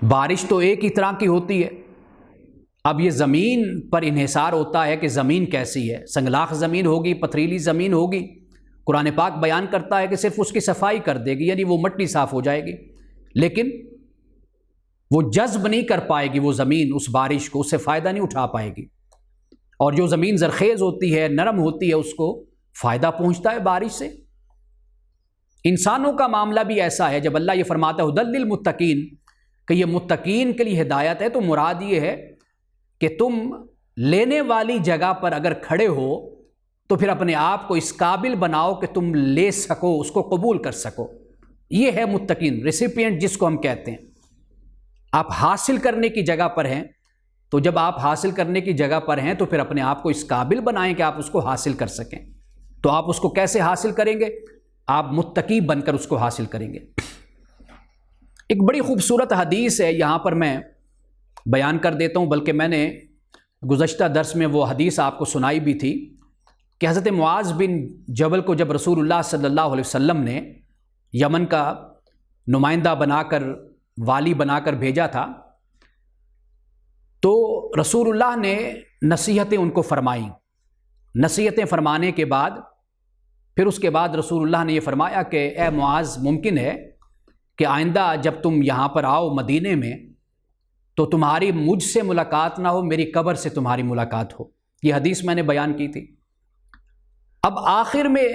بارش تو ایک ہی طرح کی ہوتی ہے۔ اب یہ زمین پر انحصار ہوتا ہے کہ زمین کیسی ہے، سنگلاخ زمین ہوگی، پتھریلی زمین ہوگی، قرآن پاک بیان کرتا ہے کہ صرف اس کی صفائی کر دے گی، یعنی وہ مٹی صاف ہو جائے گی، لیکن وہ جذب نہیں کر پائے گی وہ زمین اس بارش کو، اس سے فائدہ نہیں اٹھا پائے گی۔ اور جو زمین زرخیز ہوتی ہے، نرم ہوتی ہے، اس کو فائدہ پہنچتا ہے بارش سے۔ انسانوں کا معاملہ بھی ایسا ہے، جب اللہ یہ فرماتا ہے ھدی للمتقین کہ یہ متقین کے لیے ہدایت ہے، تو مراد یہ ہے کہ تم لینے والی جگہ پر اگر کھڑے ہو تو پھر اپنے آپ کو اس قابل بناؤ کہ تم لے سکو، اس کو قبول کر سکو۔ یہ ہے متقین، ریسیپینٹ جس کو ہم کہتے ہیں۔ آپ حاصل کرنے کی جگہ پر ہیں، تو جب آپ حاصل کرنے کی جگہ پر ہیں تو پھر اپنے آپ کو اس قابل بنائیں کہ آپ اس کو حاصل کر سکیں۔ تو آپ اس کو کیسے حاصل کریں گے؟ آپ متقی بن کر اس کو حاصل کریں گے۔ ایک بڑی خوبصورت حدیث ہے، یہاں پر میں بیان کر دیتا ہوں، بلکہ میں نے گزشتہ درس میں وہ حدیث آپ کو سنائی بھی تھی کہ حضرت معاذ بن جبل کو جب رسول اللہ صلی اللہ علیہ وسلم نے یمن کا نمائندہ بنا کر، والی بنا کر بھیجا تھا، تو رسول اللہ نے نصیحتیں ان کو فرمائیں۔ نصیحتیں فرمانے کے بعد پھر اس کے بعد رسول اللہ نے یہ فرمایا کہ اے معاذ، ممکن ہے کہ آئندہ جب تم یہاں پر آؤ مدینے میں تو تمہاری مجھ سے ملاقات نہ ہو، میری قبر سے تمہاری ملاقات ہو۔ یہ حدیث میں نے بیان کی تھی۔ اب آخر میں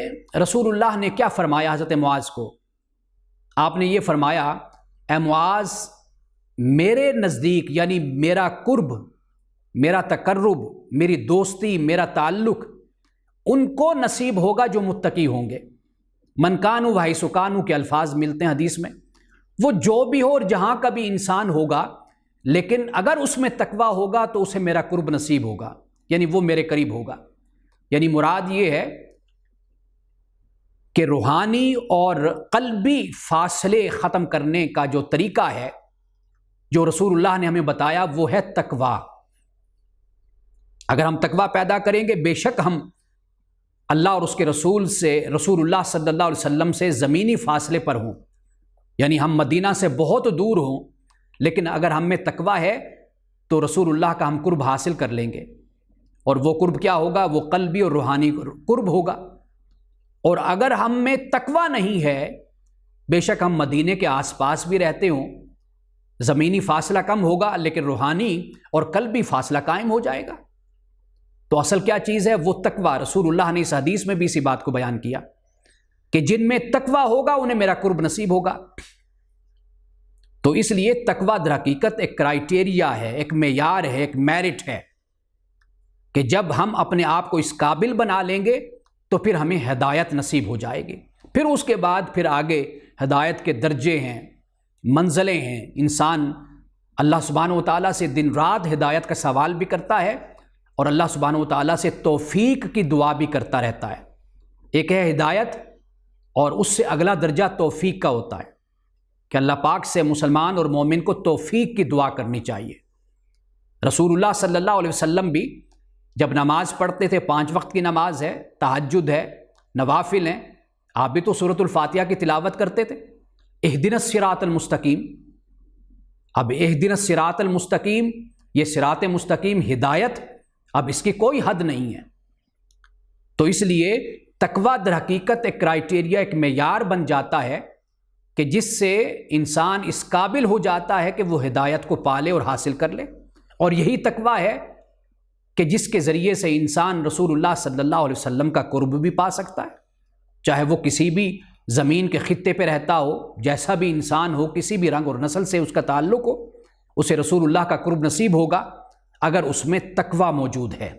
رسول اللہ نے کیا فرمایا حضرت معاذ کو؟ آپ نے یہ فرمایا اے معاذ، میرے نزدیک یعنی میرا قرب، میرا تقرب، میری دوستی، میرا تعلق ان کو نصیب ہوگا جو متقی ہوں گے۔ من کانوا وحیث کانوا کے الفاظ ملتے ہیں حدیث میں۔ وہ جو بھی ہو اور جہاں کا بھی انسان ہوگا، لیکن اگر اس میں تقویٰ ہوگا تو اسے میرا قرب نصیب ہوگا، یعنی وہ میرے قریب ہوگا۔ یعنی مراد یہ ہے کہ روحانی اور قلبی فاصلے ختم کرنے کا جو طریقہ ہے، جو رسول اللہ نے ہمیں بتایا، وہ ہے تقویٰ۔ اگر ہم تقویٰ پیدا کریں گے، بے شک ہم اللہ اور اس کے رسول سے، رسول اللہ صلی اللہ علیہ وسلم سے زمینی فاصلے پر ہوں، یعنی ہم مدینہ سے بہت دور ہوں، لیکن اگر ہم میں تقویٰ ہے تو رسول اللہ کا ہم قرب حاصل کر لیں گے۔ اور وہ قرب کیا ہوگا؟ وہ قلبی اور روحانی قرب ہوگا۔ اور اگر ہم میں تقویٰ نہیں ہے، بے شک ہم مدینے کے آس پاس بھی رہتے ہوں، زمینی فاصلہ کم ہوگا لیکن روحانی اور قلبی فاصلہ قائم ہو جائے گا۔ تو اصل کیا چیز ہے؟ وہ تقویٰ۔ رسول اللہ نے اس حدیث میں بھی اسی بات کو بیان کیا کہ جن میں تقویٰ ہوگا انہیں میرا قرب نصیب ہوگا۔ تو اس لیے تقویٰ در حقیقت ایک کرائیٹیریا ہے، ایک معیار ہے، ایک میرٹ ہے کہ جب ہم اپنے آپ کو اس قابل بنا لیں گے تو پھر ہمیں ہدایت نصیب ہو جائے گی۔ پھر اس کے بعد پھر آگے ہدایت کے درجے ہیں، منزلیں ہیں۔ انسان اللہ سبحانہ و تعالیٰ سے دن رات ہدایت کا سوال بھی کرتا ہے اور اللہ سبحانہ و تعالیٰ سے توفیق کی دعا بھی کرتا رہتا ہے۔ ایک ہے ہدایت، اور اس سے اگلا درجہ توفیق کا ہوتا ہے کہ اللہ پاک سے مسلمان اور مومن کو توفیق کی دعا کرنی چاہیے۔ رسول اللہ صلی اللہ علیہ وسلم بھی جب نماز پڑھتے تھے، 5 وقت کی نماز ہے، تہجد ہے، نوافل ہیں، آپ بھی تو سورۃ الفاتحہ کی تلاوت کرتے تھے، اہدنا الصراط المستقیم۔ اب اہدنا الصراط المستقیم، یہ صراط مستقیم ہدایت، اب اس کی کوئی حد نہیں ہے۔ تو اس لیے تقویٰ در حقیقت ایک کرائیٹیریا، ایک معیار بن جاتا ہے کہ جس سے انسان اس قابل ہو جاتا ہے کہ وہ ہدایت کو پالے اور حاصل کر لے۔ اور یہی تقویٰ ہے کہ جس کے ذریعے سے انسان رسول اللہ صلی اللہ علیہ وسلم کا قرب بھی پا سکتا ہے، چاہے وہ کسی بھی زمین کے خطے پہ رہتا ہو، جیسا بھی انسان ہو، کسی بھی رنگ اور نسل سے اس کا تعلق ہو، اسے رسول اللہ کا قرب نصیب ہوگا اگر اس میں تقویٰ موجود ہے۔